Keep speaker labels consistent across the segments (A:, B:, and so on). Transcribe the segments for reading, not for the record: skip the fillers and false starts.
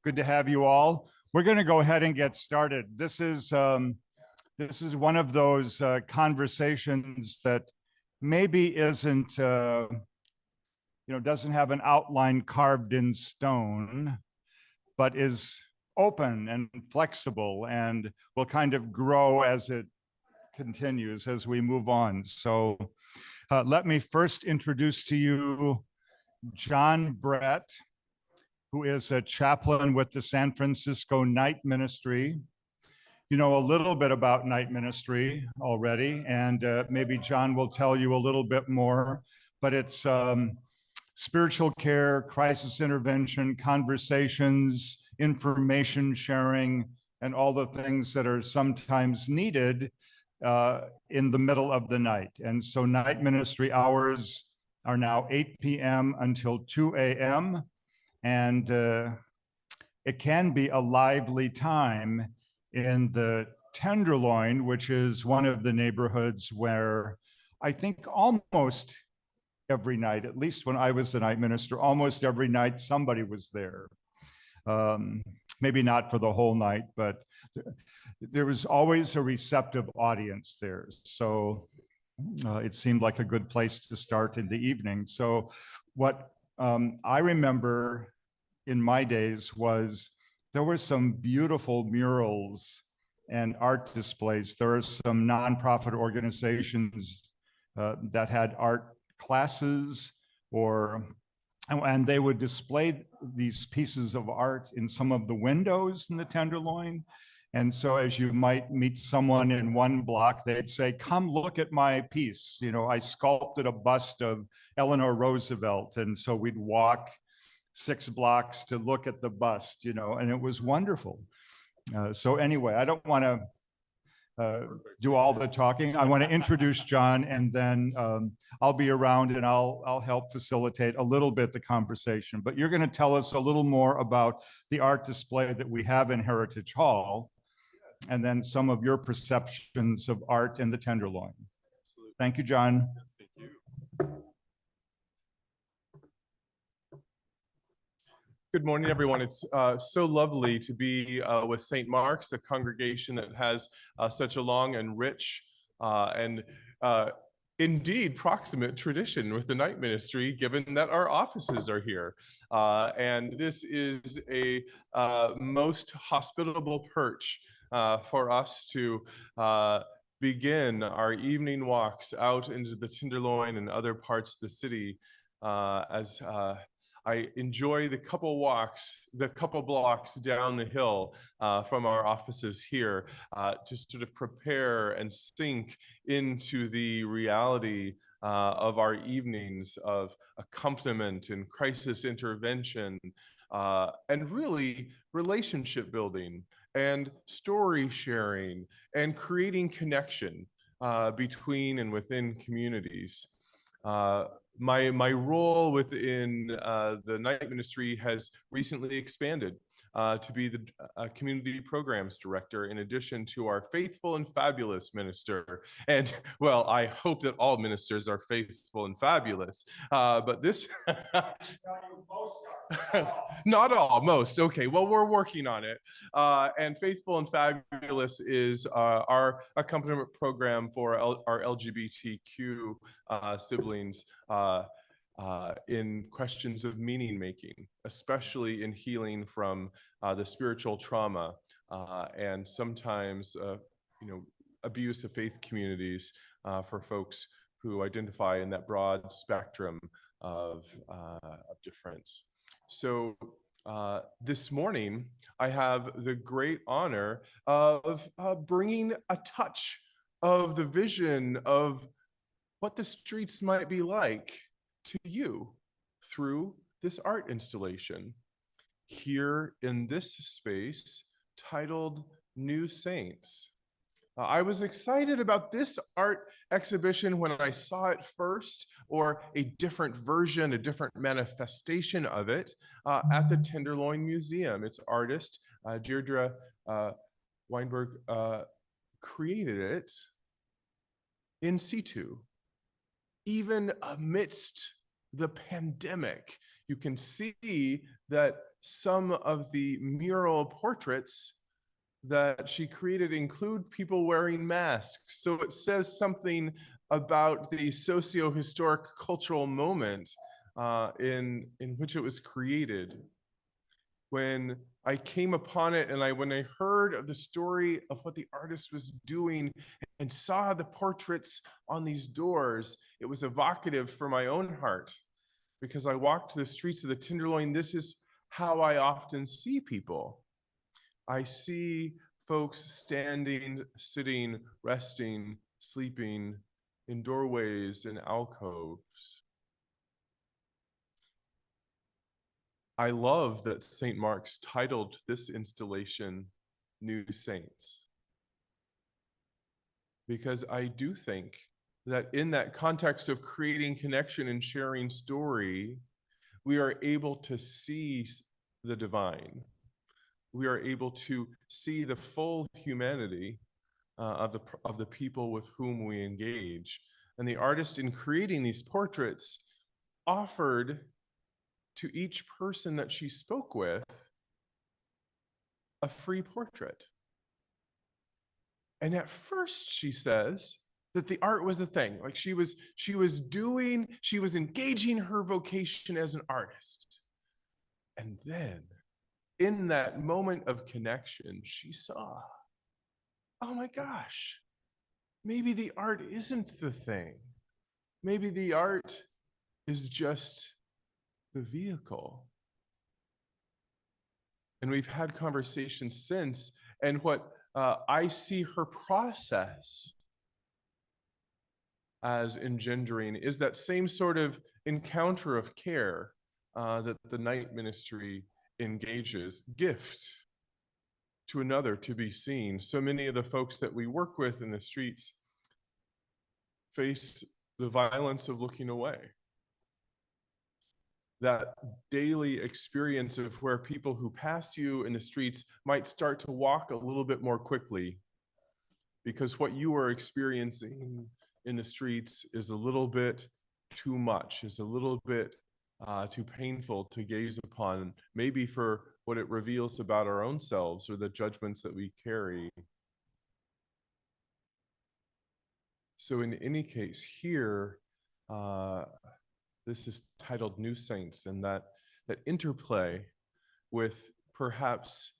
A: Good to have you all. We're going to go ahead and get started. This is one of those conversations that maybe isn't, doesn't have an outline carved in stone, but is open and flexible and will kind of grow as it continues as we move on. So let me first introduce to you John Brett, who is a chaplain with the San Francisco Night Ministry. You know a little bit about night ministry already, and maybe John will tell you a little bit more, but it's spiritual care, crisis intervention, conversations, information sharing, and all the things that are sometimes needed in the middle of the night. And so night ministry hours are now 8 p.m. until 2 a.m. And it can be a lively time in the Tenderloin, which is one of the neighborhoods where I think almost every night, at least when I was the night minister, almost every night somebody was there. Maybe not for the whole night, but there was always a receptive audience there. So it seemed like a good place to start in the evening. So what I remember in my days was there were some beautiful murals and art displays. There are some nonprofit organizations that had art classes, and they would display these pieces of art in some of the windows in the Tenderloin. And so as you might meet someone in one block, they'd say, come look at my piece. You know, I sculpted a bust of Eleanor Roosevelt. And so we'd walk 6 blocks to look at the bust, and it was wonderful. So anyway, I don't want to do all the talking. I want to introduce John, and then I'll be around and I'll help facilitate a little bit the conversation. But you're going to tell us a little more about the art display that we have in Heritage Hall, and then some of your perceptions of art in the Tenderloin. Absolutely. Thank you, John.
B: Yes, thank you. Good morning, everyone. It's so lovely to be with St. Mark's, a congregation that has such a long and rich and indeed proximate tradition with the night ministry, given that our offices are here. And this is a most hospitable perch for us to begin our evening walks out into the Tenderloin and other parts of the city as I enjoy the couple blocks down the hill from our offices here to sort of prepare and sink into the reality of our evenings of accompaniment and crisis intervention and really relationship building and story sharing and creating connection between and within communities. My role within the night ministry has recently expanded to be the community programs director, in addition to our faithful and fabulous minister. And well, I hope that all ministers are faithful and fabulous, but this not all, most. Okay, well, we're working on it. And faithful and fabulous is our accompaniment program for our LGBTQ siblings in questions of meaning making, especially in healing from the spiritual trauma and sometimes abuse of faith communities for folks who identify in that broad spectrum of difference. So this morning, I have the great honor of bringing a touch of the vision of what the streets might be like to you through this art installation here in this space titled New Saints. I was excited about this art exhibition when I saw it first, or a different version, a different manifestation of it at the Tenderloin Museum. Its artist, Deirdre Weinberg, created it in situ. Even amidst the pandemic, you can see that some of the mural portraits that she created include people wearing masks. So it says something about the socio-historic cultural moment in which it was created. When I came upon it and when I heard of the story of what the artist was doing and saw the portraits on these doors, it was evocative for my own heart, because I walked the streets of the Tenderloin. This is how I often see people. I see folks standing, sitting, resting, sleeping in doorways and alcoves. I love that St. Mark's titled this installation New Saints, because I do think that in that context of creating connection and sharing story, we are able to see the divine. We are able to see the full humanity of the people with whom we engage. And the artist, in creating these portraits, offered to each person that she spoke with a free portrait. And at first, she says that the art was the thing. Like she was engaging her vocation as an artist. And then in that moment of connection, she saw, oh my gosh, maybe the art isn't the thing. Maybe the art is just the vehicle. And we've had conversations since, and what I see her process as engendering is that same sort of encounter of care that the night ministry engages. Gift to another to be seen. So many of the folks that we work with in the streets face the violence of looking away. That daily experience of where people who pass you in the streets might start to walk a little bit more quickly because what you are experiencing in the streets is a little bit too much, is a little bit too painful to gaze upon, maybe for what it reveals about our own selves or the judgments that we carry. So in any case, here, this is titled New Saints, and that interplay with perhaps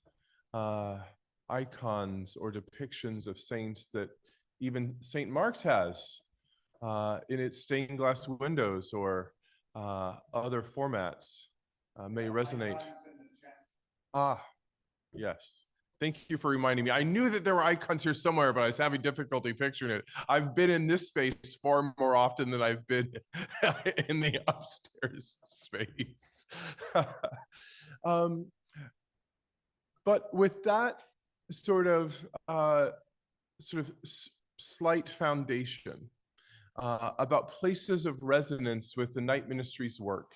B: icons or depictions of saints that even St. Mark's has in its stained glass windows or other formats may resonate. Ah, yes. Thank you for reminding me. I knew that there were icons here somewhere, but I was having difficulty picturing it. I've been in this space far more often than I've been in the upstairs space. But with that sort of slight foundation about places of resonance with the night ministry's work,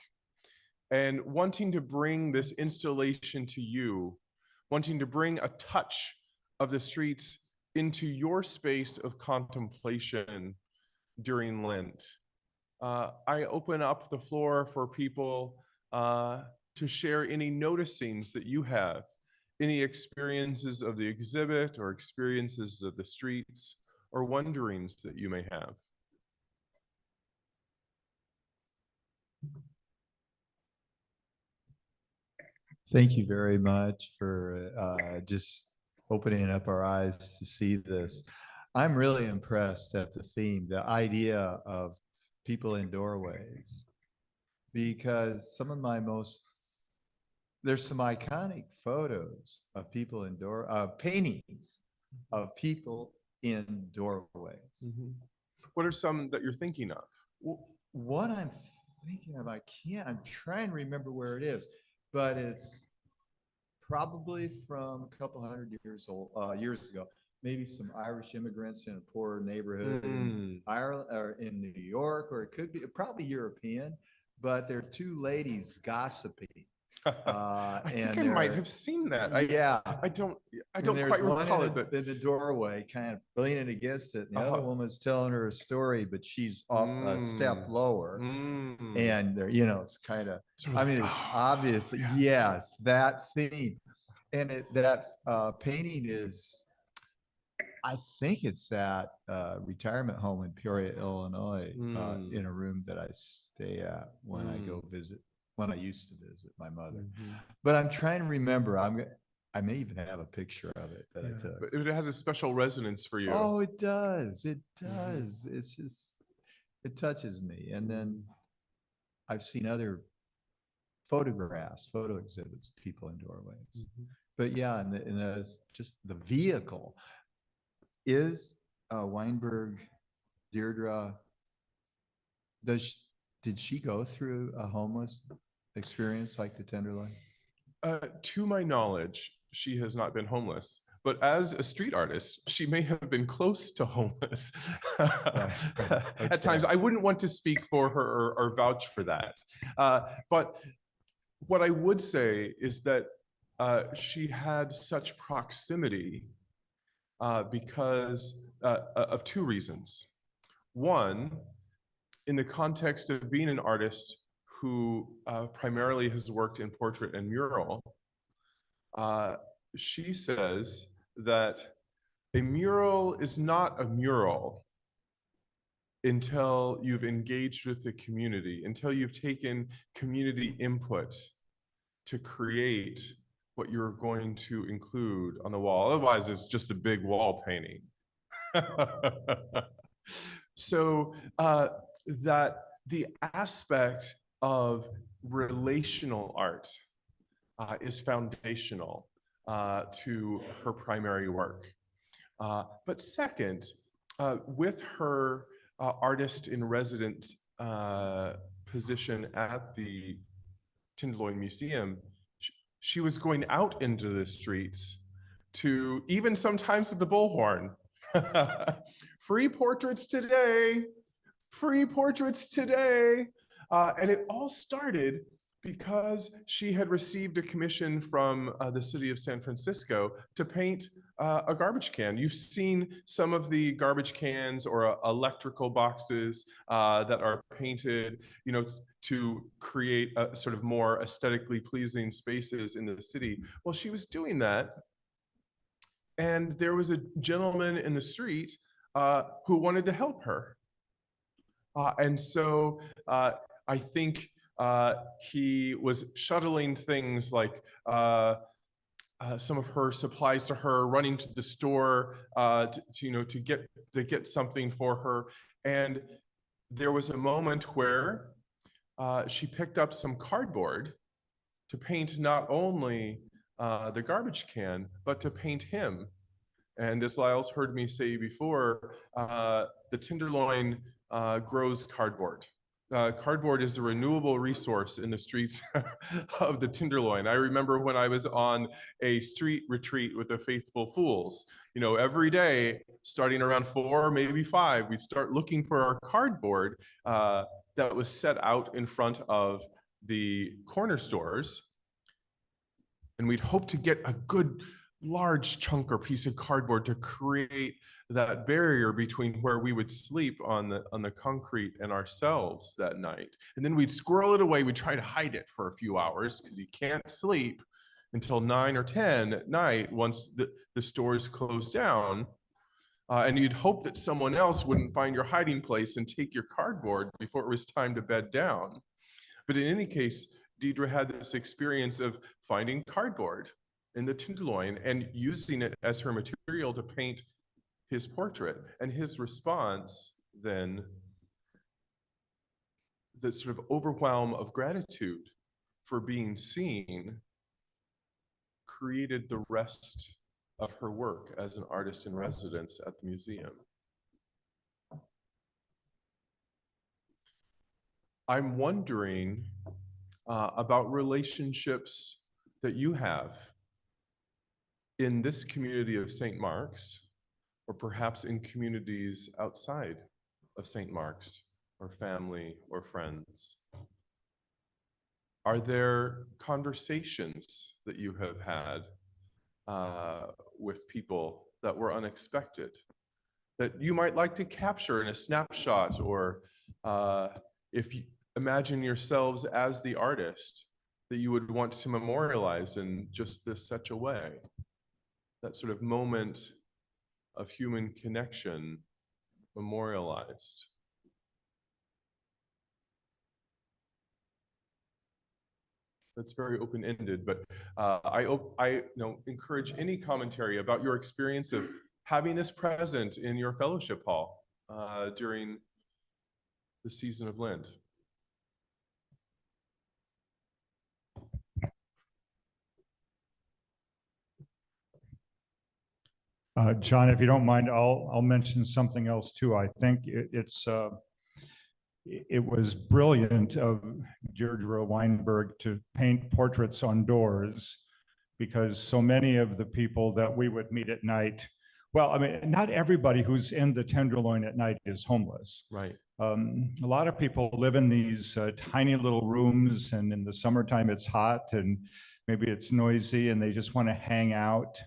B: and wanting to bring this installation to you, wanting to bring a touch of the streets into your space of contemplation during Lent, I open up the floor for people to share any noticings that you have, any experiences of the exhibit or experiences of the streets or wonderings that you may have.
C: Thank you very much for just opening up our eyes to see this. I'm really impressed at the theme, the idea of people in doorways, because some of my there's some iconic photos of people in paintings of people in doorways.
B: Mm-hmm. What are some that you're thinking of?
C: What I'm thinking of, I'm trying to remember where it is, but it's probably from a couple hundred years ago. Maybe some Irish immigrants in a poor neighborhood in Ireland or in New York, or it could be probably European, but there are two ladies gossiping.
B: I think
C: and
B: I might
C: there-
B: have seen that.
C: Yeah.
B: I don't
C: And there's
B: quite
C: one
B: recall
C: in
B: it, but
C: in the doorway, kind of leaning against it. And the other
B: Uh-huh.
C: woman's telling her a story, but she's off a step
B: Mm.
C: lower.
B: Mm.
C: And there, you know, it's kind of,
B: Sort of
C: I mean,
B: like,
C: it's
B: oh,
C: obviously,
B: yeah.
C: yes, that theme. And that painting is, I think it's that retirement home in Peoria, Illinois, in a room that I stay at when I go visit, when I used to visit my mother.
B: Mhm.
C: But I'm trying to remember, I may even have a picture of it that I
B: Yeah,
C: took.
B: but it has a special resonance for you.
C: Oh, it does. It
B: Mhm.
C: does. It's just, it touches me. And then I've seen other photographs, photo exhibits, of people in doorways.
B: Mhm.
C: But yeah, and that's just the vehicle. Is Weinberg, Deirdre, did she go through a homeless experience like the Tenderloin?
B: To my knowledge, she has not been homeless. But as a street artist, she may have been close to homeless at times.
C: Okay.
B: I wouldn't want to speak for her or vouch for that. But what I would say is that she had such proximity because of two reasons. One, in the context of being an artist who primarily has worked in portrait and mural, she says that a mural is not a mural until you've engaged with the community, until you've taken community input to create what you're going to include on the wall. Otherwise, it's just a big wall painting. So that the aspect of relational art is foundational to her primary work. But second, with her artist in residence position at the Tenderloin Museum, she was going out into the streets to even sometimes with the bullhorn. Free portraits today, free portraits today. And it all started because she had received a commission from the city of San Francisco to paint a garbage can. You've seen some of the garbage cans or electrical boxes that are painted, you know, to create a sort of more aesthetically pleasing spaces in the city. Well, she was doing that. And there was a gentleman in the street who wanted to help her. And so I think he was shuttling things like some of her supplies to her, running to the store to get something for her. And there was a moment where she picked up some cardboard to paint not only the garbage can, but to paint him. And as Lyle's heard me say before, the Tenderloin grows cardboard. Cardboard is a renewable resource in the streets of the Tenderloin. I remember when I was on a street retreat with the Faithful Fools, you know, every day, starting around 4, maybe 5, we'd start looking for our cardboard that was set out in front of the corner stores. And we'd hope to get a good large chunk or piece of cardboard to create that barrier between where we would sleep on the concrete and ourselves that night. And then we'd squirrel it away. We'd try to hide it for a few hours because you can't sleep until 9 or 10 at night once the stores close down. And you'd hope that someone else wouldn't find your hiding place and take your cardboard before it was time to bed down. But in any case, Deirdre had this experience of finding cardboard in the Tenderloin and using it as her material to paint his portrait. And his response then, the sort of overwhelm of gratitude for being seen, created the rest of her work as an artist in residence at the museum. I'm wondering about relationships that you have in this community of St. Mark's, or perhaps in communities outside of St. Mark's, or family or friends. Are there conversations that you have had with people that were unexpected, that you might like to capture in a snapshot, or if you imagine yourselves as the artist, that you would want to memorialize in just such a way? That sort of moment of human connection memorialized. That's very open-ended, but I encourage any commentary about your experience of having this present in your fellowship hall during the season of Lent.
A: John, if you don't mind, I'll mention something else too. I think it was brilliant of Deirdre Weinberg to paint portraits on doors, because so many of the people that we would meet at night, well, I mean, not everybody who's in the Tenderloin at night is homeless.
B: Right.
A: A lot of people live in these tiny little rooms, and in the summertime it's hot and maybe it's noisy, and they just want to hang out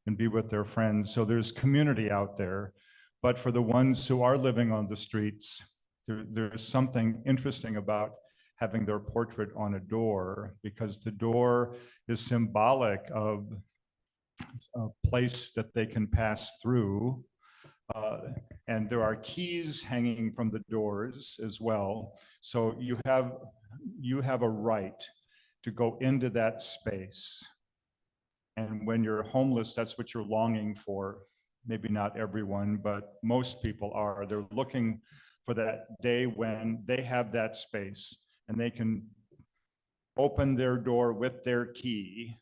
A: and be with their friends. So there's community out there. But for the ones who are living on the streets, there's something interesting about having their portrait on a door, because the door is symbolic of a place that they can pass through. And there are keys hanging from the doors as well. So you have a right to go into that space. And when you're homeless, that's what you're longing for. Maybe not everyone, but most people are. They're looking for that day when they have that space and they can open their door with their key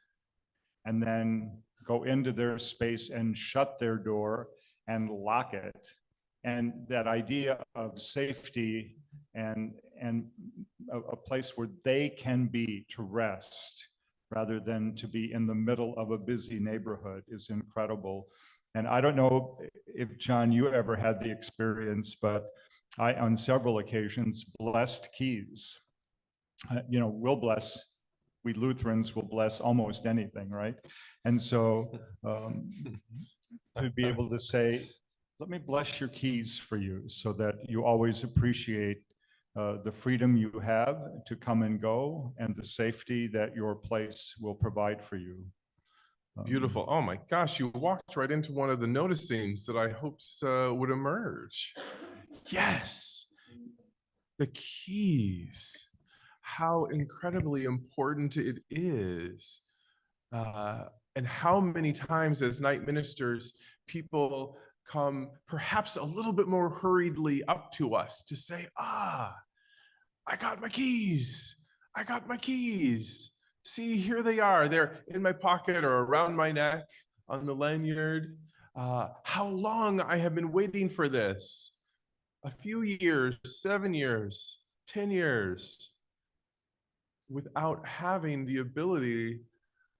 A: and then go into their space and shut their door and lock it. And that idea of safety and a place where they can be to rest rather than to be in the middle of a busy neighborhood is incredible. And I don't know if, John, you ever had the experience, but I, on several occasions, blessed keys. We Lutherans will bless almost anything, right? And so to be able to say, let me bless your keys for you, so that you always appreciate the freedom you have to come and go and the safety that your place will provide for you.
B: Beautiful. Oh my gosh, you walked right into one of the noticings that I hoped would emerge. Yes, the keys. How incredibly important it is. And how many times as night ministers, people come perhaps a little bit more hurriedly up to us to say, I got my keys. I got my keys. See, here they are. They're in my pocket or around my neck on the lanyard. How long I have been waiting for this. A few years, 7 years, 10 years, without having the ability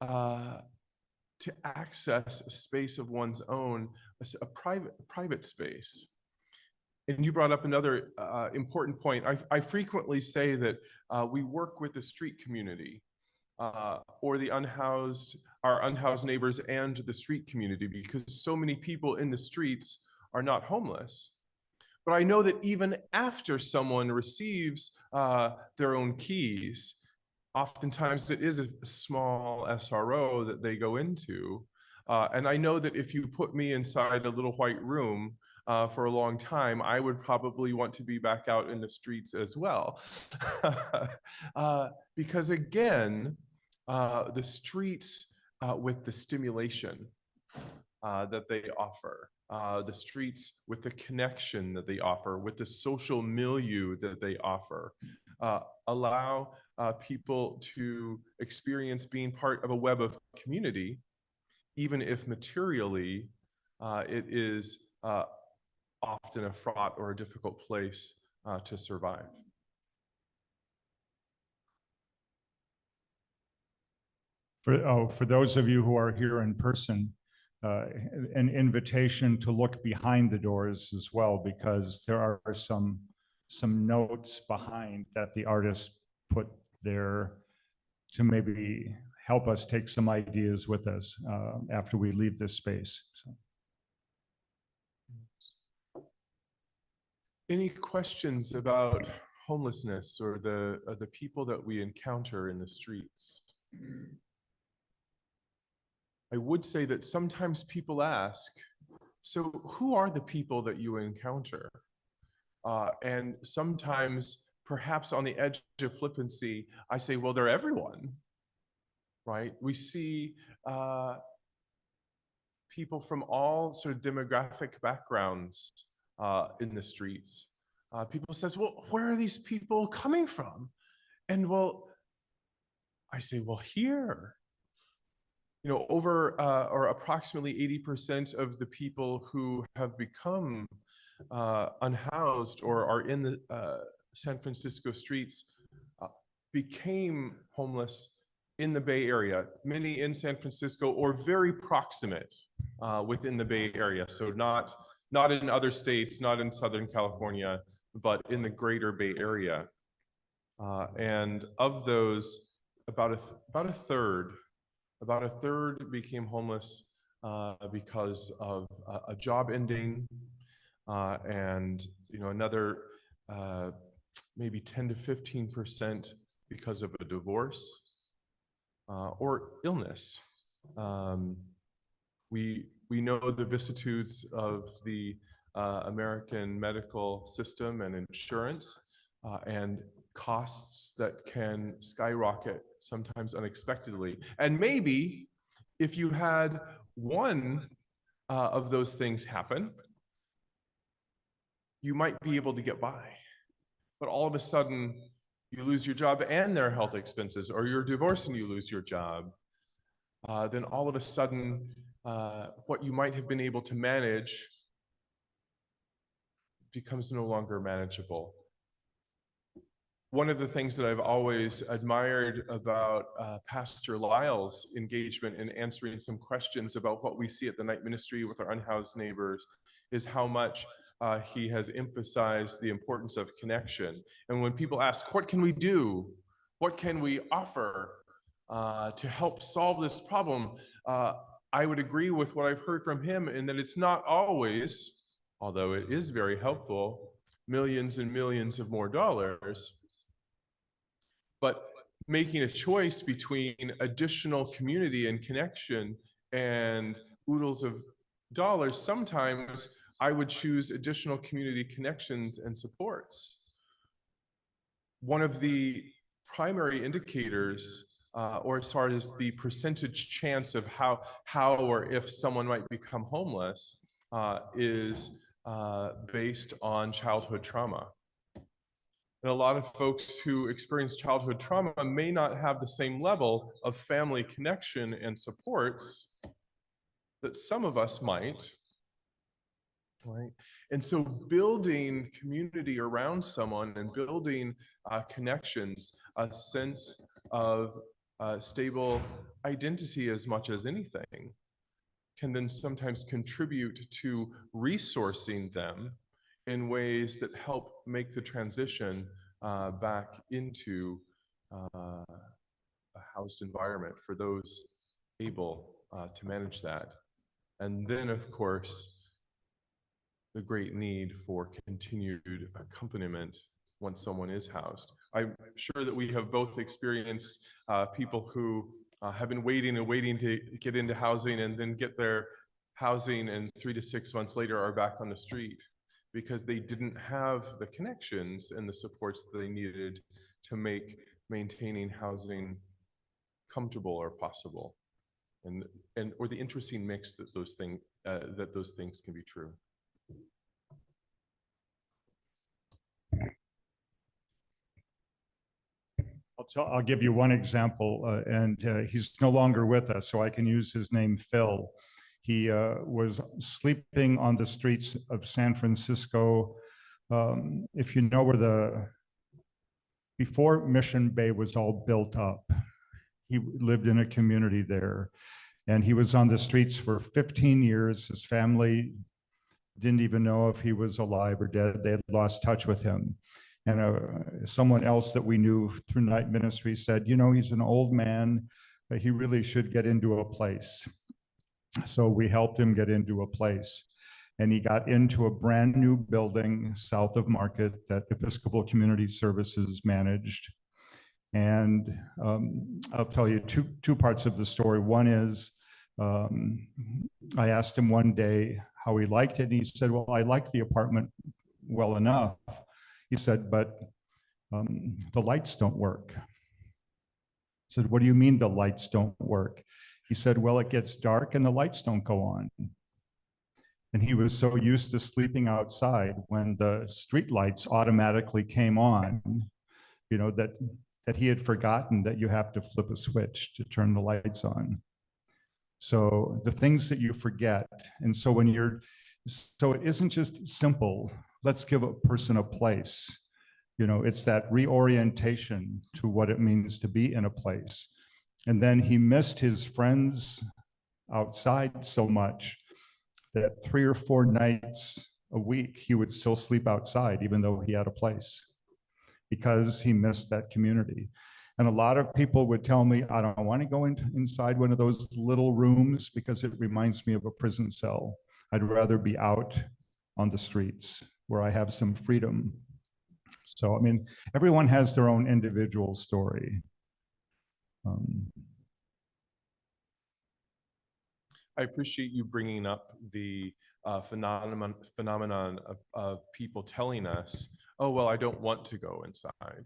B: to access a space of one's own, a private space. And you brought up another important point. I frequently say that we work with the street community or our unhoused neighbors and the street community, because so many people in the streets are not homeless. But I know that even after someone receives their own keys, oftentimes it is a small SRO that they go into. And I know that if you put me inside a little white room for a long time, I would probably want to be back out in the streets as well. Because again, the streets with the stimulation that they offer, the streets with the connection that they offer, with the social milieu that they offer, allow people to experience being part of a web of community, even if materially it is often a fraught or a difficult place to survive.
A: For those of you who are here in person, an invitation to look behind the doors as well, because there are some notes behind that the artist put there to maybe help us take some ideas with us after we leave this space. So.
B: Any questions about homelessness or the people that we encounter in the streets? I would say that sometimes people ask, so who are the people that you encounter? And sometimes, perhaps on the edge of flippancy, I say, well, they're everyone, right? We see people from all sort of demographic backgrounds in the streets. People says, well, where are these people coming from? And well, I say, well, here. You know, over or approximately 80% of the people who have become unhoused or are in the San Francisco streets became homeless in the Bay Area, many in San Francisco or very proximate within the Bay Area. So not in other states, not in Southern California, but in the greater Bay Area. And of those, about a third became homeless because of a job ending, and another maybe 10 to 15% because of a divorce or illness. We know the vicissitudes of the American medical system and insurance, and costs that can skyrocket sometimes unexpectedly. And maybe if you had one of those things happen, you might be able to get by. But all of a sudden, you lose your job and their health expenses, or you're divorced and you lose your job. Then all of a sudden, what you might have been able to manage becomes no longer manageable. One of the things that I've always admired about Pastor Lyle's engagement in answering some questions about what we see at the night ministry with our unhoused neighbors is how much he has emphasized the importance of connection. And when people ask, what can we do? What can we offer to help solve this problem? I would agree with what I've heard from him in that it's not always, although it is very helpful, millions and millions of more dollars, but making a choice between additional community and connection and oodles of dollars. Sometimes I would choose additional community connections and supports. One of the primary indicators, or as far as the percentage chance of how or if someone might become homeless, is based on childhood trauma. And a lot of folks who experience childhood trauma may not have the same level of family connection and supports that some of us might, right? And so building community around someone and building connections, a sense of stable identity as much as anything, can then sometimes contribute to resourcing them in ways that help make the transition back into a housed environment for those able to manage that. And then, of course, the great need for continued accompaniment once someone is housed. I'm sure that we have both experienced people who have been waiting and waiting to get into housing and then get their housing, and 3 to 6 months later are back on the street, because they didn't have the connections and the supports that they needed to make maintaining housing comfortable or possible, and or the interesting mix that those things can be true.
A: I'll give you one example, and he's no longer with us, so I can use his name, Phil. He was sleeping on the streets of San Francisco. If you know where before Mission Bay was all built up, he lived in a community there, and he was on the streets for 15 years. His family didn't even know if he was alive or dead. They had lost touch with him. And someone else that we knew through night ministry said, you know, he's an old man, but he really should get into a place. So we helped him get into a place. And he got into a brand new building south of Market that Episcopal Community Services managed. And I'll tell you two parts of the story. One is I asked him one day how he liked it. And he said, well, I like the apartment well enough. He said, but the lights don't work. I said, what do you mean the lights don't work? He said, well, it gets dark and the lights don't go on. And he was so used to sleeping outside when the street lights automatically came on, you know, that he had forgotten that you have to flip a switch to turn the lights on. So the things that you forget. And so so it isn't just simple, let's give a person a place. You know, it's that reorientation to what it means to be in a place. And then he missed his friends outside so much that 3 or 4 nights a week, he would still sleep outside, even though he had a place, because he missed that community. And a lot of people would tell me, I don't want to go inside one of those little rooms because it reminds me of a prison cell. I'd rather be out on the streets where I have some freedom. So, I mean, everyone has their own individual story.
B: I appreciate you bringing up the phenomenon of people telling us, oh, well, I don't want to go inside.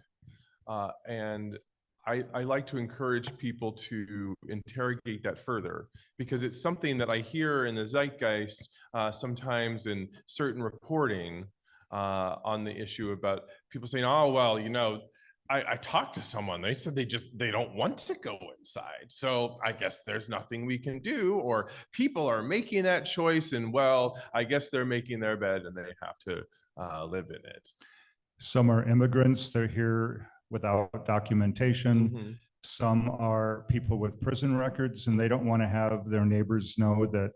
B: And I like to encourage people to interrogate that further, because it's something that I hear in the zeitgeist sometimes in certain reporting on the issue about people saying, oh, well, you know, I talked to someone, they said they don't want to go inside. So I guess there's nothing we can do, or people are making that choice and, well, I guess they're making their bed and they have to live in it.
A: Some are immigrants, they're here without documentation.
B: Mm-hmm.
A: Some are people with prison records and they don't want to have their neighbors know that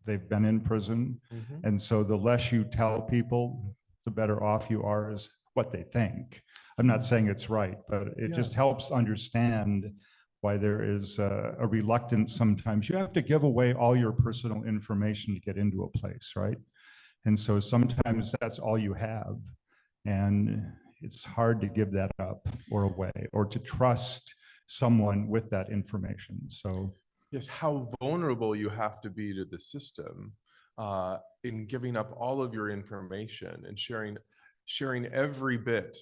A: they've been in prison.
B: Mm-hmm.
A: And so the less you tell people, the better off you are, is what they think. I'm not saying it's right, but it just helps understand why there is a reluctance sometimes. You have to give away all your personal information to get into a place, right? And so sometimes that's all you have. And it's hard to give that up or away, or to trust someone with that information. So
B: yes, how vulnerable you have to be to the system in giving up all of your information and sharing every bit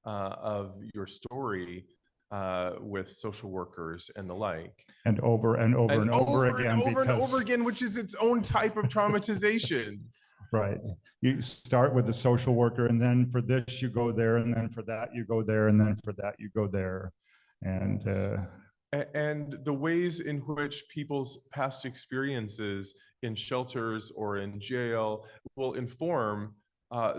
B: of your story with social workers and the like.
A: And over and over and over again.
B: And over again, which is its own type of traumatization.
A: Right. You start with the social worker, and then for this you go there, and then for that you go there, and then for that you go there. And
B: and the ways in which people's past experiences in shelters or in jail will inform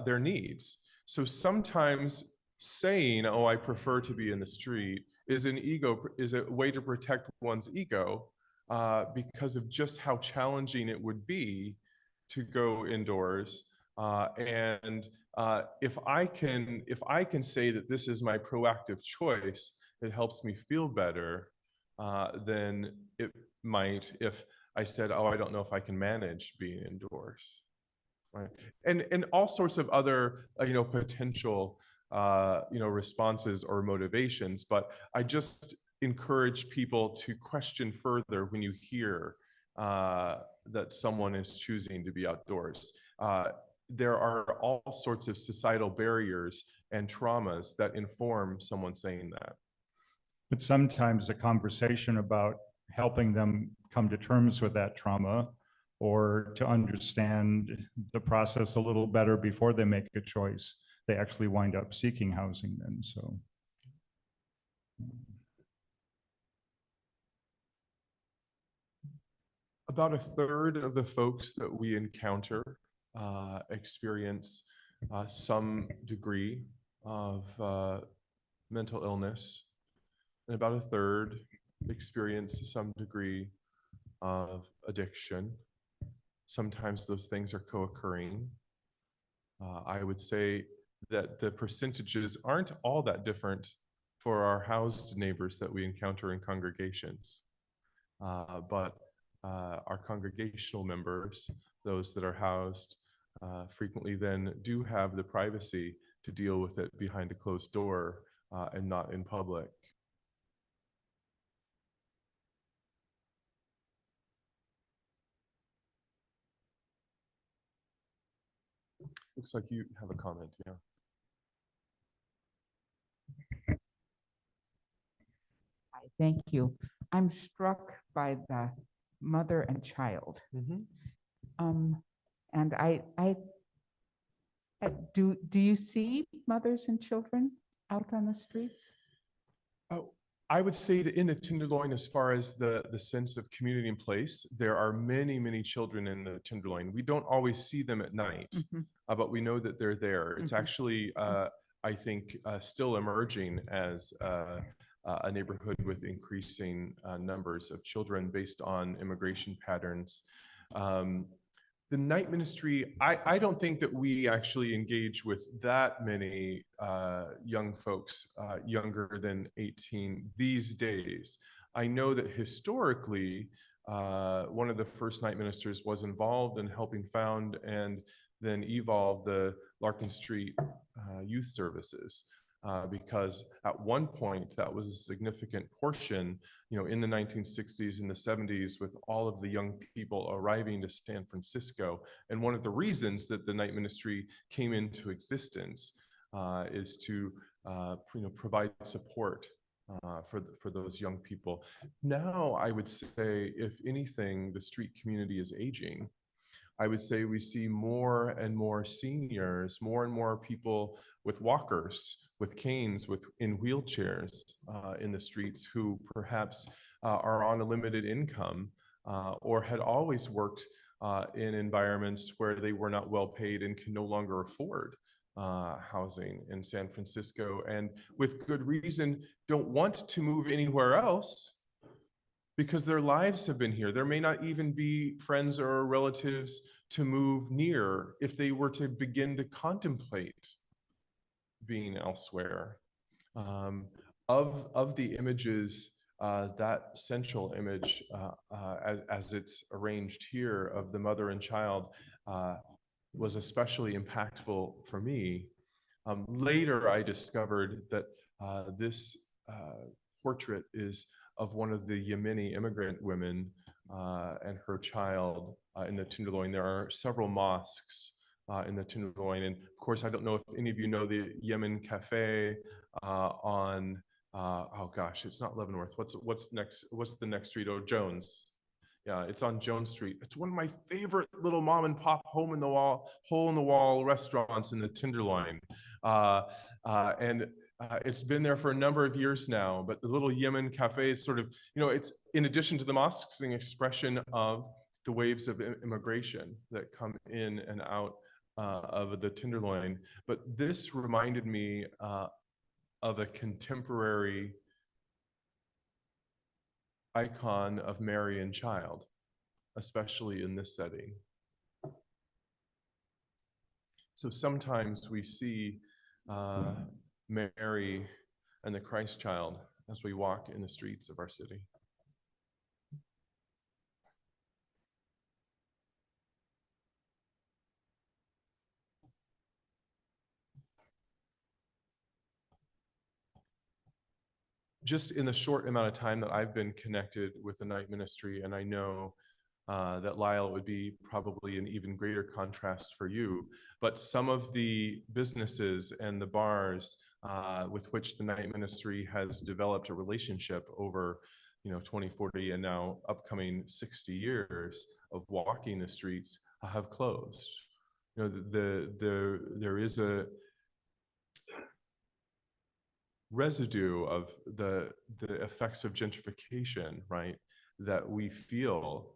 B: their needs. So sometimes saying, oh, I prefer to be in the street is a way to protect one's ego because of just how challenging it would be to go indoors. And if I can say that this is my proactive choice, it helps me feel better, then it might if I said, oh, I don't know if I can manage being indoors. Right. And all sorts of other, potential, responses or motivations. But I just encourage people to question further when you hear that someone is choosing to be outdoors. There are all sorts of societal barriers and traumas that inform someone saying that.
A: But sometimes a conversation about helping them come to terms with that trauma, or to understand the process a little better before they make a choice, they actually wind up seeking housing then. So.
B: About a third of the folks that we encounter experience some degree of mental illness, and about a third experience some degree of addiction. Sometimes those things are co-occurring. I would say that the percentages aren't all that different for our housed neighbors that we encounter in congregations. But our congregational members, those that are housed, frequently then do have the privacy to deal with it behind a closed door and not in public. Looks like you have a comment, yeah.
D: Hi, thank you. I'm struck by the mother and child. And do you see mothers and children out on the streets?
B: Oh, I would say that in the Tenderloin, as far as the sense of community in place, there are many, many children in the Tenderloin. We don't always see them at night, but we know that they're there. It's actually, I think, still emerging as a neighborhood with increasing numbers of children based on immigration patterns. The night ministry, I don't think that we actually engage with that many young folks younger than 18 these days. I know that historically, one of the first night ministers was involved in helping found and then evolve the Larkin Street youth services. Because at one point that was a significant portion, in the 1960s and the 70s, with all of the young people arriving to San Francisco. And one of the reasons that the night ministry came into existence is to provide support for those young people. Now, I would say, if anything, the street community is aging. I would say we see more and more seniors, more and more people with walkers, with canes, in wheelchairs in the streets, who perhaps are on a limited income or had always worked in environments where they were not well paid and can no longer afford housing in San Francisco, and with good reason don't want to move anywhere else, because their lives have been here. There may not even be friends or relatives to move near if they were to begin to contemplate being elsewhere. Of the images, that central image, as it's arranged here, of the mother and child, was especially impactful for me. Later, I discovered that this portrait is of one of the Yemeni immigrant women and her child in the Tenderloin. There are several mosques in the Tenderloin. And of course, I don't know if any of you know the Yemen Cafe on, oh gosh, it's not Leavenworth. What's the next street? Oh, Jones. Yeah, it's on Jones Street. It's one of my favorite little mom and pop hole in the wall restaurants in the Tenderloin. It's been there for a number of years now, but the little Yemen Cafe is sort of, it's, in addition to the mosques, an expression of the waves of immigration that come in and out of the Tenderloin. But this reminded me of a contemporary icon of Mary and child, especially in this setting. So sometimes we see Mary and the Christ child as we walk in the streets of our city. Just in the short amount of time that I've been connected with the night ministry, and I know that Lyle would be probably an even greater contrast for you, but some of the businesses and the bars with which the night ministry has developed a relationship over 20, 40, and now upcoming 60 years of walking the streets have closed. There is a residue of the effects of gentrification, right, that we feel.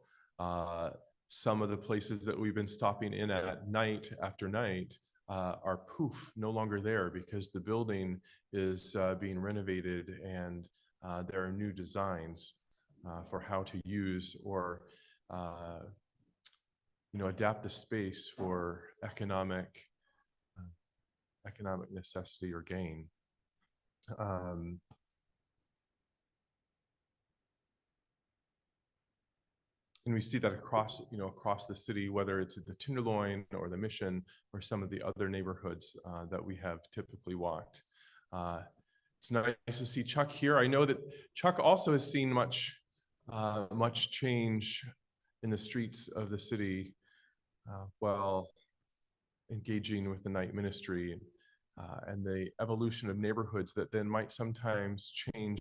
B: Some of the places that we've been stopping in at night after night are no longer there, because the building is being renovated, and there are new designs for how to use or adapt the space for economic necessity or gain. And we see that across, across the city, whether it's at the Tenderloin or the Mission or some of the other neighborhoods that we have typically walked. It's nice to see Chuck here. I know that Chuck also has seen much change in the streets of the city while engaging with the night ministry and the evolution of neighborhoods that then might sometimes change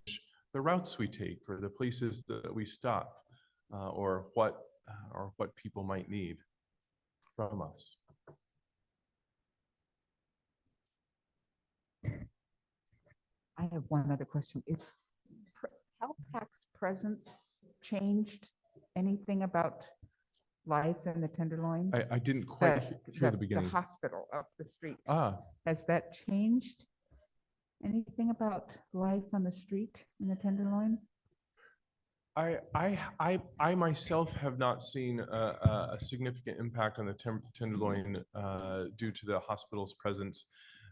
B: the routes we take or the places that we stop. Or what people might need from us.
D: I have one other question. Is Calpac's presence changed anything about life in the Tenderloin?
B: I didn't quite hear the beginning.
D: The hospital up the street.
B: Ah,
D: Has that changed anything about life on the street in the Tenderloin?
B: I myself have not seen a significant impact on the Tenderloin due to the hospital's presence.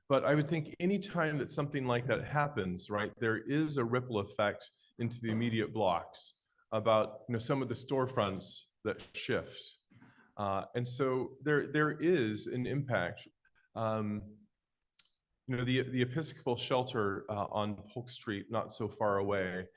B: But I would think any time that something like that happens, right, there is a ripple effect into the immediate blocks about some of the storefronts that shift. And so there is an impact. The Episcopal shelter on Polk Street, not so far away,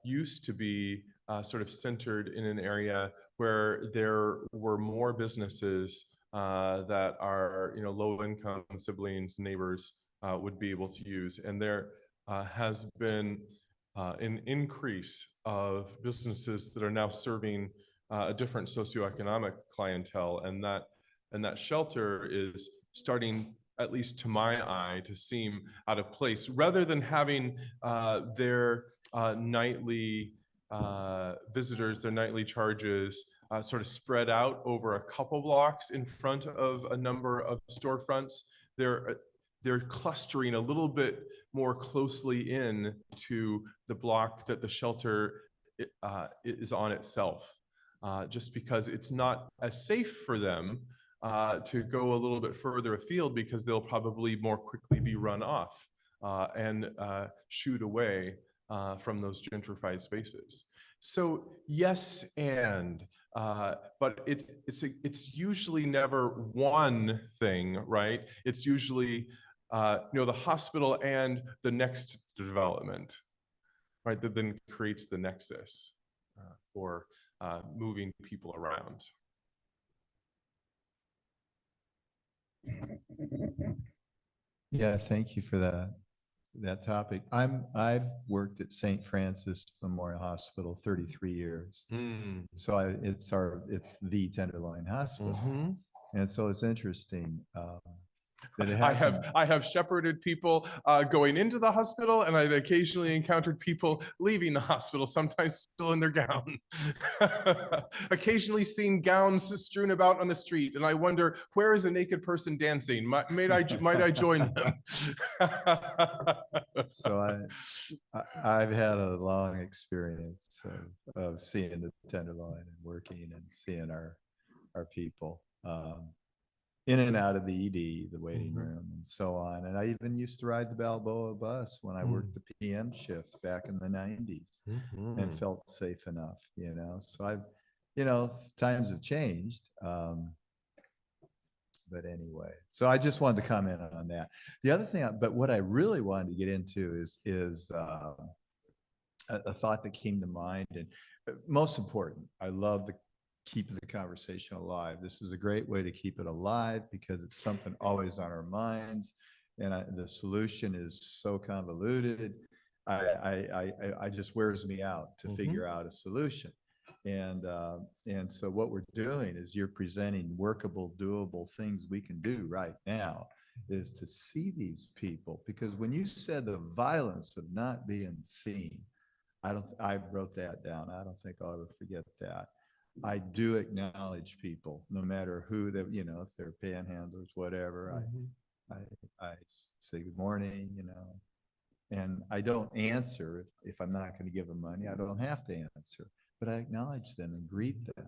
B: used to be sort of centered in an area where there were more businesses that our low-income siblings, neighbors would be able to use, and there has been an increase of businesses that are now serving a different socioeconomic clientele, and that shelter is starting, at least to my eye, to seem out of place, rather than having their nightly visitors, their nightly charges sort of spread out over a couple blocks in front of a number of storefronts. They're clustering a little bit more closely in to the block that the shelter is on itself, just because it's not as safe for them to go a little bit further afield, because they'll probably more quickly be run off and shooed away from those gentrified spaces. So yes, but it's usually never one thing, right? It's usually the hospital and the next development, right? That then creates the nexus for moving people around.
C: Yeah, thank you for that topic. I've worked at St. Francis Memorial Hospital 33 years. So it's the Tenderloin Hospital. And so it's interesting that it
B: I have shepherded people going into the hospital, and I've occasionally encountered people leaving the hospital, sometimes still in their gown. Occasionally seen gowns strewn about on the street, and I wonder, where is a naked person dancing? Might I join them?
C: So I've had a long experience of seeing the Tenderloin and working and seeing our people. In and out of the ED, the waiting room, and so on. And I even used to ride the Balboa bus when I worked the PM shift back in the 90s and felt safe enough, So times have changed. But anyway, so I just wanted to comment on that. The other thing, but what I really wanted to get into is a thought that came to mind, and most important, I love keeping the conversation alive. This is a great way to keep it alive because it's something always on our minds, and the solution is so convoluted. I just wears me out to figure out a solution. And so what we're doing is you're presenting workable, doable things we can do right now, is to see these people. Because when you said the violence of not being seen, I wrote that down. I don't think I'll ever forget that. I do acknowledge people, no matter who they, if they're panhandlers, whatever. I say good morning, and I don't answer if I'm not going to give them money. I don't have to answer, but I acknowledge them and greet them,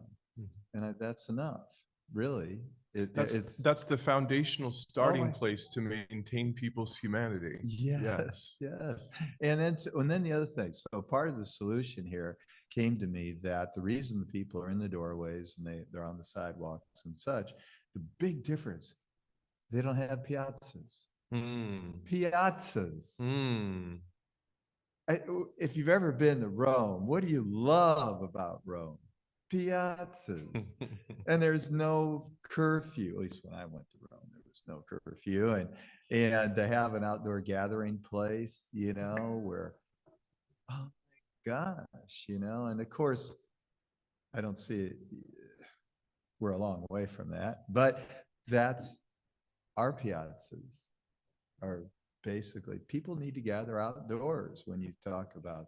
C: and that's enough, really.
B: That's the foundational starting
C: my-
B: place to maintain people's humanity.
C: Yes, yes. And then the other thing, so part of the solution here came to me that the reason the people are in the doorways and they're on the sidewalks and such, the big difference, they don't have piazzas. Piazzas. If you've ever been to Rome, what do you love about Rome? Piazzas. And there's no curfew. At least when I went to Rome, there was no curfew. And to have an outdoor gathering place, where, oh my gosh, and of course, I don't see it. We're a long way from that, but that's our piazzas are basically, people need to gather outdoors when you talk about,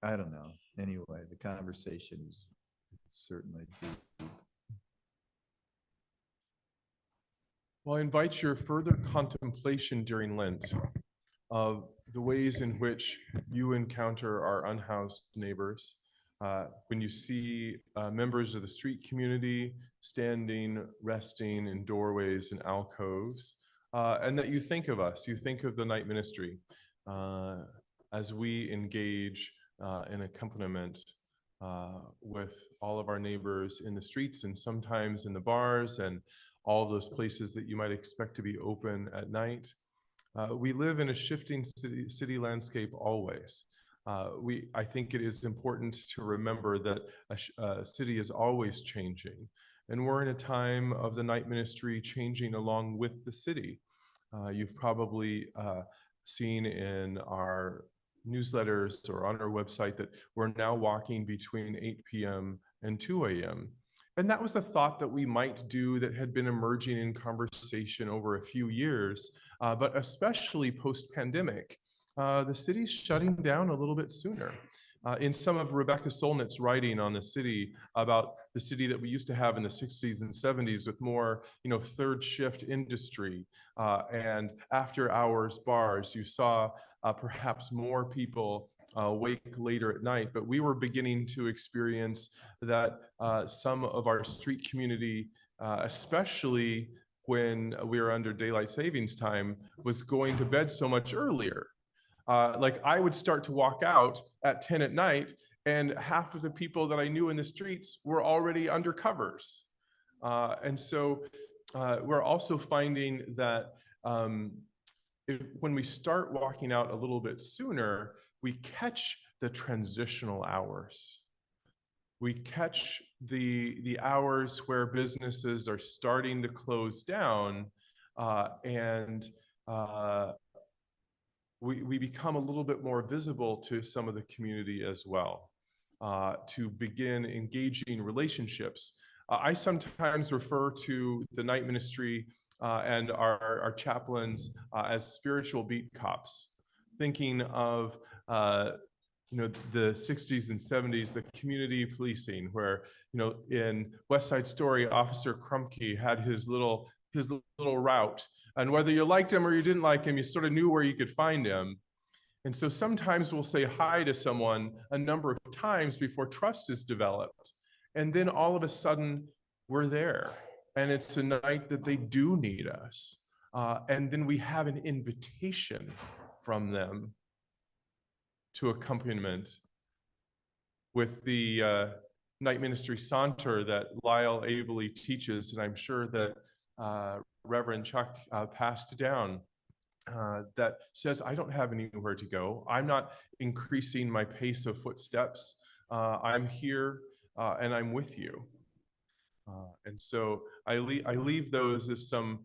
C: I don't know. Anyway, the conversation is certainly deep.
B: Well, I invite your further contemplation during Lent of the ways in which you encounter our unhoused neighbors. When you see members of the street community standing, resting in doorways and alcoves, and that you think of us, you think of the night ministry as we engage in accompaniment with all of our neighbors in the streets and sometimes in the bars and all those places that you might expect to be open at night. We live in a shifting city landscape always. I think it is important to remember that a city is always changing, and we're in a time of the night ministry changing along with the city. You've probably seen in our newsletters or on our website that we're now walking between 8 p.m. and 2 a.m. And that was a thought that we might do that had been emerging in conversation over a few years, but especially post-pandemic. The city's shutting down a little bit sooner. In some of Rebecca Solnit's writing on the city about the city that we used to have in the 60s and 70s with more, third shift industry and after hours bars, you saw perhaps more people wake later at night, but we were beginning to experience that some of our street community, especially when we were under daylight savings time, was going to bed so much earlier. Like I would start to walk out at 10 at night and half of the people that I knew in the streets were already under covers. And so we're also finding that when we start walking out a little bit sooner, we catch the transitional hours. We catch the hours where businesses are starting to close down and we become a little bit more visible to some of the community as well, to begin engaging relationships. I sometimes refer to the night ministry and our chaplains as spiritual beat cops, thinking of the 60s and 70s, the community policing, where in West Side Story, Officer Krumke had his little route, and whether you liked him or you didn't like him, you sort of knew where you could find him. And so sometimes we'll say hi to someone a number of times before trust is developed, and then all of a sudden we're there, and it's a night that they do need us, and then we have an invitation from them to accompaniment with the night ministry saunter that Lyle ably teaches, and I'm sure that Reverend Chuck passed down, that says, I don't have anywhere to go. I'm not increasing my pace of footsteps. I'm here and I'm with you. And so I leave those as some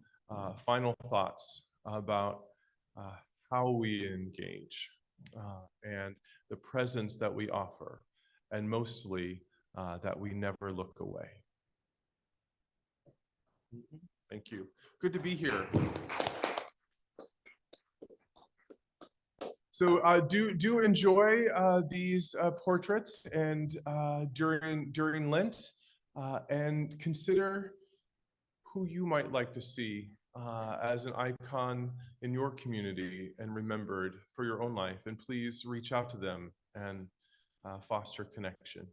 B: final thoughts about how we engage and the presence that we offer, and mostly that we never look away. Thank you. Good to be here. So do enjoy these portraits and during Lent, and consider who you might like to see as an icon in your community and remembered for your own life. And please reach out to them and foster connection.